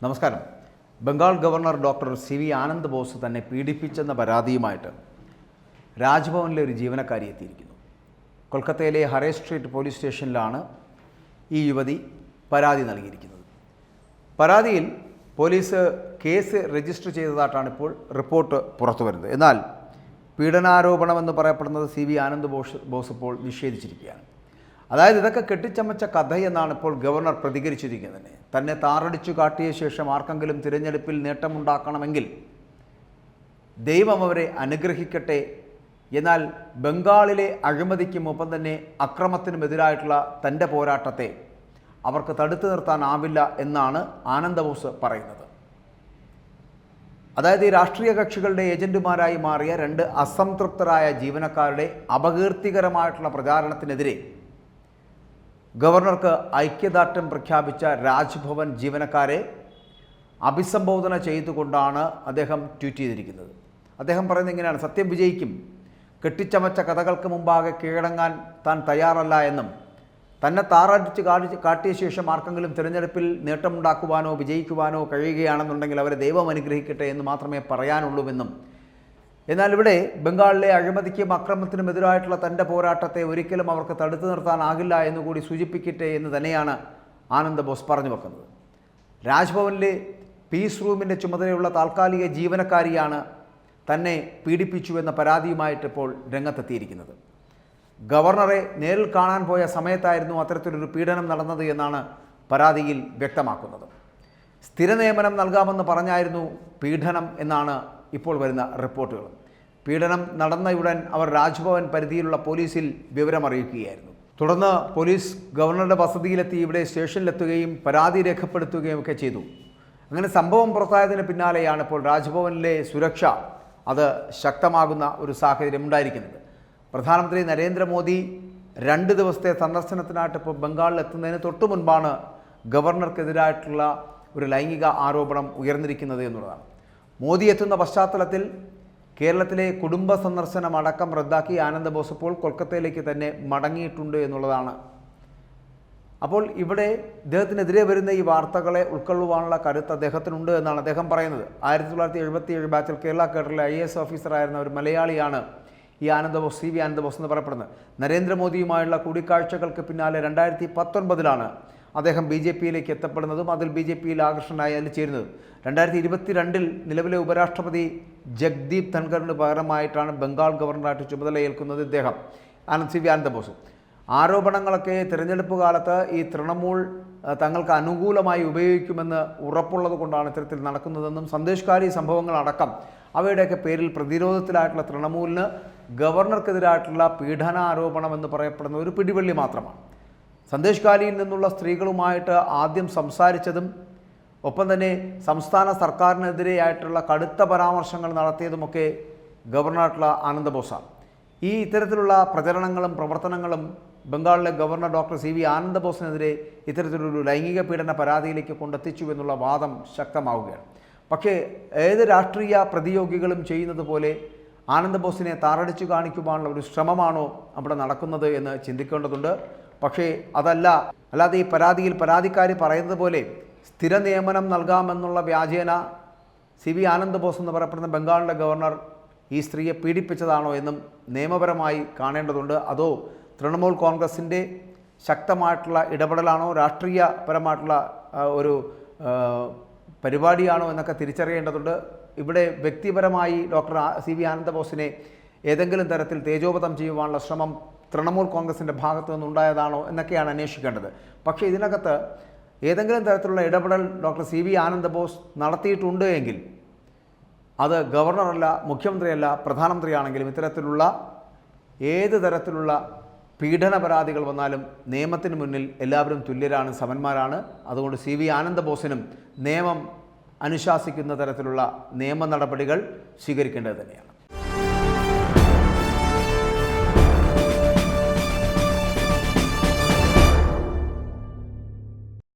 നമസ്കാരം. Bengal governor doctor C V. Ananda Bose തന്നെ പീഡിപ്പിച്ചെന്ന പരാതിയുമായിട്ട് രാജ്ഭവനിലെ ഒരു ജീവനക്കാരി എത്തിയിരിക്കുന്നു. കൊൽക്കത്തയിലെ ഹറേ സ്ട്രീറ്റ് പോലീസ് സ്റ്റേഷനിലാണ് ഈ യുവതി പരാതി നൽകിയിരിക്കുന്നത്. പരാതിയിൽ പോലീസ് കേസ് രജിസ്റ്റർ ചെയ്തതായിട്ടാണ് ഇപ്പോൾ റിപ്പോർട്ട് പുറത്തു വരുന്നത്. എന്നാൽ പീഡനാരോപണമെന്ന് പറയപ്പെടുന്നത് സി.വി. ആനന്ദ് ബോസ് ഇപ്പോൾ നിഷേധിച്ചിരിക്കുകയാണ്. അതായത് ഇതൊക്കെ കെട്ടിച്ചമച്ച കഥയെന്നാണ് ഇപ്പോൾ ഗവർണർ പ്രതികരിച്ചിരിക്കുന്നത്. തന്നെ താറടിച്ചു കാട്ടിയ ശേഷം ആർക്കെങ്കിലും തിരഞ്ഞെടുപ്പിൽ നേട്ടമുണ്ടാക്കണമെങ്കിൽ ദൈവം അവരെ അനുഗ്രഹിക്കട്ടെ. എന്നാൽ ബംഗാളിലെ അഴിമതിക്കും ഒപ്പം തന്നെ അക്രമത്തിനുമെതിരായിട്ടുള്ള തൻ്റെ പോരാട്ടത്തെ അവർക്ക് തടുത്തു നിർത്താനാവില്ല എന്നാണ് ആനന്ദ് ബോസ് പറയുന്നത്. അതായത് ഈ രാഷ്ട്രീയ കക്ഷികളുടെ ഏജന്റുമാരായി മാറിയ രണ്ട് അസംതൃപ്തരായ ജീവനക്കാരുടെ അപകീർത്തികരമായിട്ടുള്ള പ്രചാരണത്തിനെതിരെ ഗവർണർക്ക് ഐക്യദാർഢ്യം പ്രഖ്യാപിച്ച രാജ്ഭവൻ ജീവനക്കാരെ അഭിസംബോധന ചെയ്തുകൊണ്ടാണ് അദ്ദേഹം ട്വീറ്റ് ചെയ്തിരിക്കുന്നത്. അദ്ദേഹം പറയുന്നത് ഇങ്ങനെയാണ്: സത്യം വിജയിക്കും. കെട്ടിച്ചമച്ച കഥകൾക്ക് മുമ്പാകെ കീഴടങ്ങാൻ താൻ തയ്യാറല്ല എന്നും തന്നെ താറടിച്ച് കാട്ടിയ ശേഷം ആർക്കെങ്കിലും തിരഞ്ഞെടുപ്പിൽ നേട്ടമുണ്ടാക്കുവാനോ വിജയിക്കുവാനോ കഴിയുകയാണെന്നുണ്ടെങ്കിൽ അവരെ ദൈവം അനുഗ്രഹിക്കട്ടെ എന്ന് മാത്രമേ പറയാനുള്ളൂവെന്നും, എന്നാൽ ഇവിടെ ബംഗാളിലെ അഴിമതിക്കും അക്രമത്തിനും എതിരായിട്ടുള്ള തൻ്റെ പോരാട്ടത്തെ ഒരിക്കലും അവർക്ക് തടുത്തു നിർത്താനാകില്ല എന്നുകൂടി സൂചിപ്പിക്കട്ടെ എന്ന് തന്നെയാണ് ആനന്ദ് ബോസ് പറഞ്ഞു വെക്കുന്നത്. രാജ്ഭവനിലെ പീസ് റൂമിൻ്റെ ചുമതലയുള്ള താൽക്കാലിക ജീവനക്കാരിയാണ് തന്നെ പീഡിപ്പിച്ചു എന്ന പരാതിയുമായിട്ട് ഇപ്പോൾ രംഗത്തെത്തിയിരിക്കുന്നത്. ഗവർണറെ നേരിൽ കാണാൻ പോയ സമയത്തായിരുന്നു അത്തരത്തിലൊരു പീഡനം നടന്നത് എന്നാണ് പരാതിയിൽ വ്യക്തമാക്കുന്നത്. സ്ഥിര നിയമനം നൽകാമെന്ന് പറഞ്ഞായിരുന്നു പീഡനം എന്നാണ് ഇപ്പോൾ വരുന്ന റിപ്പോർട്ടുകൾ. പീഡനം നടന്നയുടൻ അവർ രാജ്ഭവൻ പരിധിയിലുള്ള പോലീസിൽ വിവരമറിയിക്കുകയായിരുന്നു. തുടർന്ന് പോലീസ് ഗവർണറുടെ വസതിയിലെത്തി ഇവിടെ സ്റ്റേഷനിലെത്തുകയും പരാതി രേഖപ്പെടുത്തുകയും ഒക്കെ ചെയ്തു. അങ്ങനെ സംഭവം പുറത്തായതിന് പിന്നാലെയാണ് ഇപ്പോൾ രാജ്ഭവനിലെ സുരക്ഷ അത് ശക്തമാകുന്ന ഒരു സാഹചര്യം ഉണ്ടായിരിക്കുന്നത്. പ്രധാനമന്ത്രി നരേന്ദ്രമോദി 2 ദിവസത്തെ സന്ദർശനത്തിനായിട്ട് ഇപ്പോൾ ബംഗാളിൽ എത്തുന്നതിന് തൊട്ടു മുൻപാണ് ഗവർണർക്കെതിരായിട്ടുള്ള ഒരു ലൈംഗിക ആരോപണം ഉയർന്നിരിക്കുന്നത് എന്നുള്ളതാണ്. മോദി എത്തുന്ന പശ്ചാത്തലത്തിൽ കേരളത്തിലെ കുടുംബ സന്ദർശനം അടക്കം റദ്ദാക്കി ആനന്ദ് ബോസ് ഇപ്പോൾ കൊൽക്കത്തയിലേക്ക് തന്നെ മടങ്ങിയിട്ടുണ്ട് എന്നുള്ളതാണ്. അപ്പോൾ ഇവിടെ ഇദ്ദേഹത്തിനെതിരെ വരുന്ന ഈ വാർത്തകളെ ഉൾക്കൊള്ളുവാനുള്ള കരുത്ത് അദ്ദേഹത്തിനുണ്ട് എന്നാണ് അദ്ദേഹം പറയുന്നത്. 1977 ബാച്ചിൽ കേരള കേഡറിലെ IAS ഓഫീസറായിരുന്ന ഒരു മലയാളിയാണ് ഈ Anand boss, CV. Ananda boss എന്ന് പറയപ്പെടുന്നത്. നരേന്ദ്രമോദിയുമായുള്ള കൂടിക്കാഴ്ചകൾക്ക് പിന്നാലെ 2019 അദ്ദേഹം BJP-യിലേക്ക് എത്തപ്പെടുന്നതും അതിൽ BJP-യിൽ ആകർഷണനായി അതിൽ ചേരുന്നതും. 2022 നിലവിലെ ഉപരാഷ്ട്രപതി ജഗ്ദീപ് ധൻഖറിന് പകരമായിട്ടാണ് ബംഗാൾ ഗവർണറായിട്ട് ചുമതലയേൽക്കുന്നത് ഇദ്ദേഹം, സി.വി. ആനന്ദ് ബോസ്. ആരോപണങ്ങളൊക്കെ തിരഞ്ഞെടുപ്പ് കാലത്ത് ഈ തൃണമൂൽ തങ്ങൾക്ക് അനുകൂലമായി ഉപയോഗിക്കുമെന്ന് ഉറപ്പുള്ളത് കൊണ്ടാണ് ഇത്തരത്തിൽ നടക്കുന്നതെന്നും സന്ദേശകാരി സംഭവങ്ങളടക്കം അവയുടെയൊക്കെ പേരിൽ പ്രതിരോധത്തിലായിട്ടുള്ള തൃണമൂലിന് ഗവർണർക്കെതിരായിട്ടുള്ള പീഡനാരോപണം എന്ന് പറയപ്പെടുന്ന ഒരു പിടിവള്ളി മാത്രമാണ്. സന്ദേശകാലിയിൽ നിന്നുള്ള സ്ത്രീകളുമായിട്ട് ആദ്യം സംസാരിച്ചതും ഒപ്പം തന്നെ സംസ്ഥാന സർക്കാരിനെതിരെയായിട്ടുള്ള കടുത്ത പരാമർശങ്ങൾ നടത്തിയതുമൊക്കെ ഗവർണറായിട്ടുള്ള ആനന്ദ് ബോസാണ്. ഈ ഇത്തരത്തിലുള്ള പ്രചരണങ്ങളും പ്രവർത്തനങ്ങളും ബംഗാളിലെ ഗവർണർ ഡോക്ടർ സി.വി. ആനന്ദ് ബോസിനെതിരെ ഇത്തരത്തിലൊരു ലൈംഗിക പീഡന പരാതിയിലേക്ക് കൊണ്ടെത്തിച്ചു എന്നുള്ള വാദം ശക്തമാവുകയാണ്. പക്ഷേ ഏത് രാഷ്ട്രീയ പ്രതിയോഗികളും ചെയ്യുന്നത് പോലെ ആനന്ദ് ബോസിനെ താറടിച്ചു കാണിക്കുവാനുള്ള ഒരു ശ്രമമാണോ അവിടെ നടക്കുന്നത് എന്ന് ചിന്തിക്കേണ്ടതുണ്ട്. പക്ഷേ അല്ലാതെ ഈ പരാതിയിൽ പരാതിക്കാരി പറയുന്നത് പോലെ സ്ഥിര നിയമനം നൽകാമെന്നുള്ള വ്യാജേന സി.വി. ആനന്ദ് ബോസ് എന്ന് പറയപ്പെടുന്ന ബംഗാളിലെ ഗവർണർ ഈ സ്ത്രീയെ പീഡിപ്പിച്ചതാണോ എന്നും നിയമപരമായി കാണേണ്ടതുണ്ട്. അതോ തൃണമൂൽ കോൺഗ്രസിൻ്റെ ശക്തമായിട്ടുള്ള ഇടപെടലാണോ, രാഷ്ട്രീയപരമായിട്ടുള്ള ഒരു പരിപാടിയാണോ എന്നൊക്കെ തിരിച്ചറിയേണ്ടതുണ്ട്. ഇവിടെ വ്യക്തിപരമായി ഡോക്ടർ സി.വി. ആനന്ദ് ബോസിനെ ഏതെങ്കിലും തരത്തിൽ തേജോവധം ചെയ്യുവാനുള്ള ശ്രമം തൃണമൂൽ കോൺഗ്രസിൻ്റെ ഭാഗത്തു നിന്നുണ്ടായതാണോ എന്നൊക്കെയാണ് അന്വേഷിക്കേണ്ടത്. പക്ഷേ ഇതിനകത്ത് ഏതെങ്കിലും തരത്തിലുള്ള ഇടപെടൽ ഡോക്ടർ സി.വി. ആനന്ദ് ബോസ് നടത്തിയിട്ടുണ്ട് എങ്കിൽ അത് ഗവർണറല്ല, മുഖ്യമന്ത്രിയല്ല, പ്രധാനമന്ത്രിയാണെങ്കിലും ഇത്തരത്തിലുള്ള ഏത് തരത്തിലുള്ള പീഡന പരാതികൾ വന്നാലും നിയമത്തിന് മുന്നിൽ എല്ലാവരും തുല്യരാണ്, സമന്മാരാണ്. അതുകൊണ്ട് സി.വി. ആനന്ദ് ബോസിനും നിയമം അനുശാസിക്കുന്ന തരത്തിലുള്ള നിയമ നടപടികൾ സ്വീകരിക്കേണ്ടത് തന്നെയാണ്.